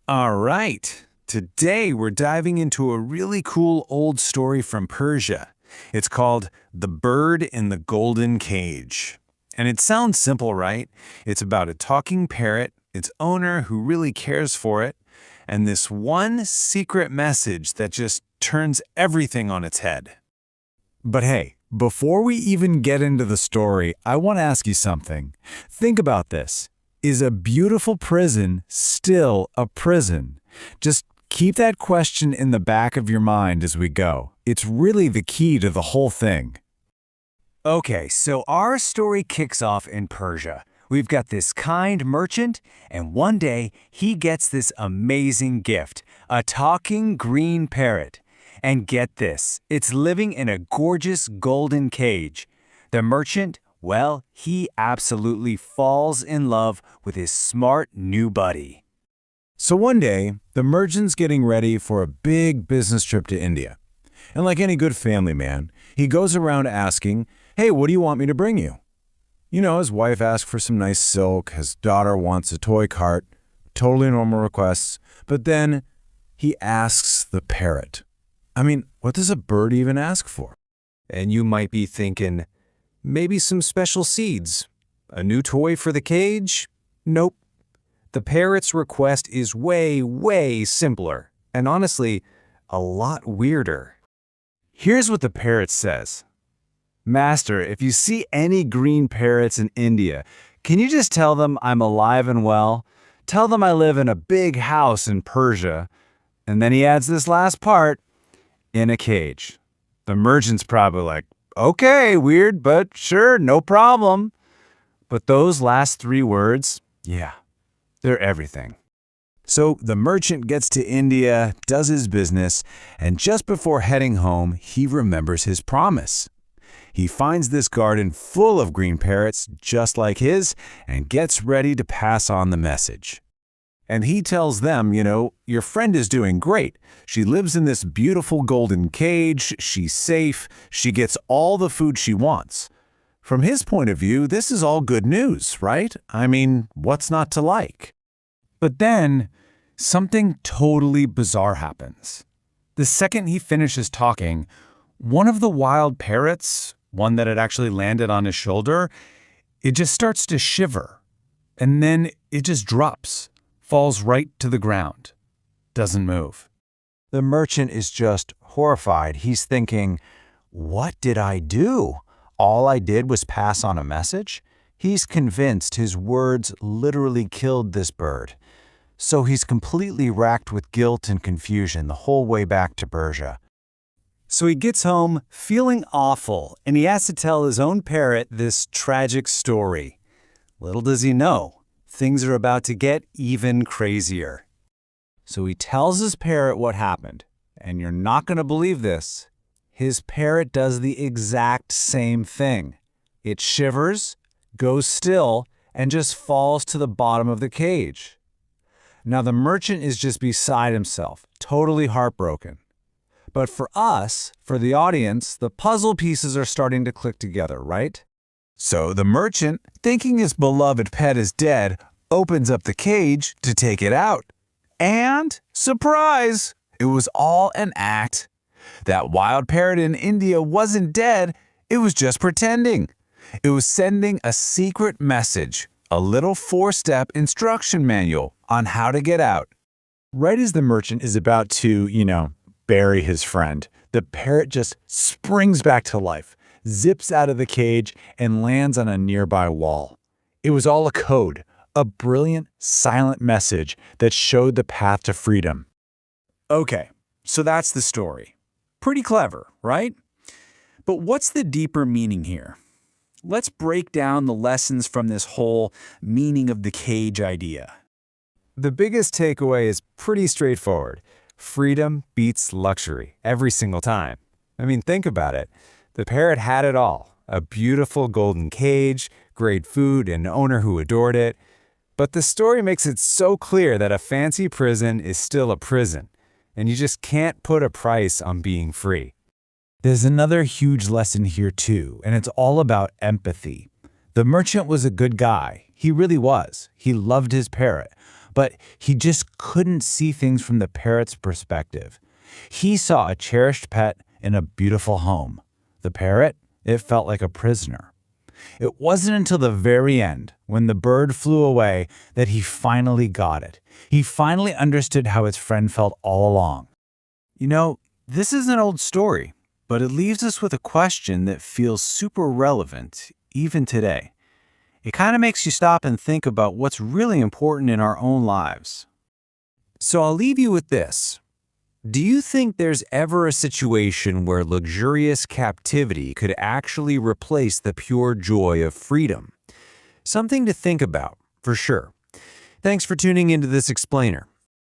All right. Today we're diving into a really cool old story from Persia. It's called The Bird in the Golden Cage. And it sounds simple, right? It's about a talking parrot, its owner who really cares for it, and this one secret message that just turns everything on its head. But hey, before we even get into the story, I want to ask you something. Think about this. Is a beautiful prison still a prison? Just keep that question in the back of your mind as we go. It's really the key to the whole thing. Okay, so our story kicks off in Persia. We've got this kind merchant, and one day he gets this amazing gift, a talking green parrot. And get this, it's living in a gorgeous golden cage. The merchant, well, he absolutely falls in love with his smart new buddy. So one day, the merchant's getting ready for a big business trip to India. And like any good family man, he goes around asking, "Hey, what do you want me to bring you?" You know, his wife asks for some nice silk, his daughter wants a toy cart, totally normal requests. But then he asks the parrot. I mean, what does a bird even ask for? And you might be thinking, maybe some special seeds? A new toy for the cage? Nope. The parrot's request is way, way simpler, and honestly, a lot weirder. Here's what the parrot says. "Master, if you see any green parrots in India, can you just tell them I'm alive and well? Tell them I live in a big house in Persia." And then he adds this last part, in a cage. The merchant's probably like, okay, weird, but sure, no problem. But those last three words, yeah, they're everything. So the merchant gets to India, does his business, and just before heading home, he remembers his promise. He finds this garden full of green parrots just like his and gets ready to pass on the message. And he tells them, your friend is doing great. She lives in this beautiful golden cage, she's safe, she gets all the food she wants. From his point of view, this is all good news, right? I mean, what's not to like? But then, something totally bizarre happens. The second he finishes talking, one of the wild parrots, one that had actually landed on his shoulder, it just starts to shiver. And then it just drops. Falls right to the ground. Doesn't move. The merchant is just horrified. He's thinking, what did I do? All I did was pass on a message? He's convinced his words literally killed this bird. So he's completely racked with guilt and confusion the whole way back to Persia. So he gets home feeling awful, and he has to tell his own parrot this tragic story. Little does he know, things are about to get even crazier. So he tells his parrot what happened, and you're not going to believe this. His parrot does the exact same thing. It shivers, goes still, and just falls to the bottom of the cage. Now the merchant is just beside himself, totally heartbroken. But for us, for the audience, the puzzle pieces are starting to click together, right? So the merchant, thinking his beloved pet is dead, opens up the cage to take it out. And, surprise, it was all an act. That wild parrot in India wasn't dead, it was just pretending. It was sending a secret message, a little 4-step instruction manual on how to get out. Right as the merchant is about to, bury his friend, the parrot just springs back to life, zips out of the cage, and lands on a nearby wall. It was all a code, a brilliant, silent message that showed the path to freedom. Okay, so that's the story. Pretty clever, right? But what's the deeper meaning here? Let's break down the lessons from this whole meaning of the cage idea. The biggest takeaway is pretty straightforward. Freedom beats luxury every single time. I mean, think about it. The parrot had it all. A beautiful golden cage, great food, an owner who adored it. But the story makes it so clear that a fancy prison is still a prison, and you just can't put a price on being free. There's another huge lesson here too, and it's all about empathy. The merchant was a good guy. He really was. He loved his parrot. but he just couldn't see things from the parrot's perspective. He saw a cherished pet in a beautiful home. The parrot, it felt like a prisoner. It wasn't until the very end, when the bird flew away, that he finally got it. He finally understood how his friend felt all along. You know, this is an old story, but it leaves us with a question that feels super relevant, even today. It kind of makes you stop and think about what's really important in our own lives. So I'll leave you with this. Do you think there's ever a situation where luxurious captivity could actually replace the pure joy of freedom? Something to think about, for sure. Thanks for tuning into this explainer.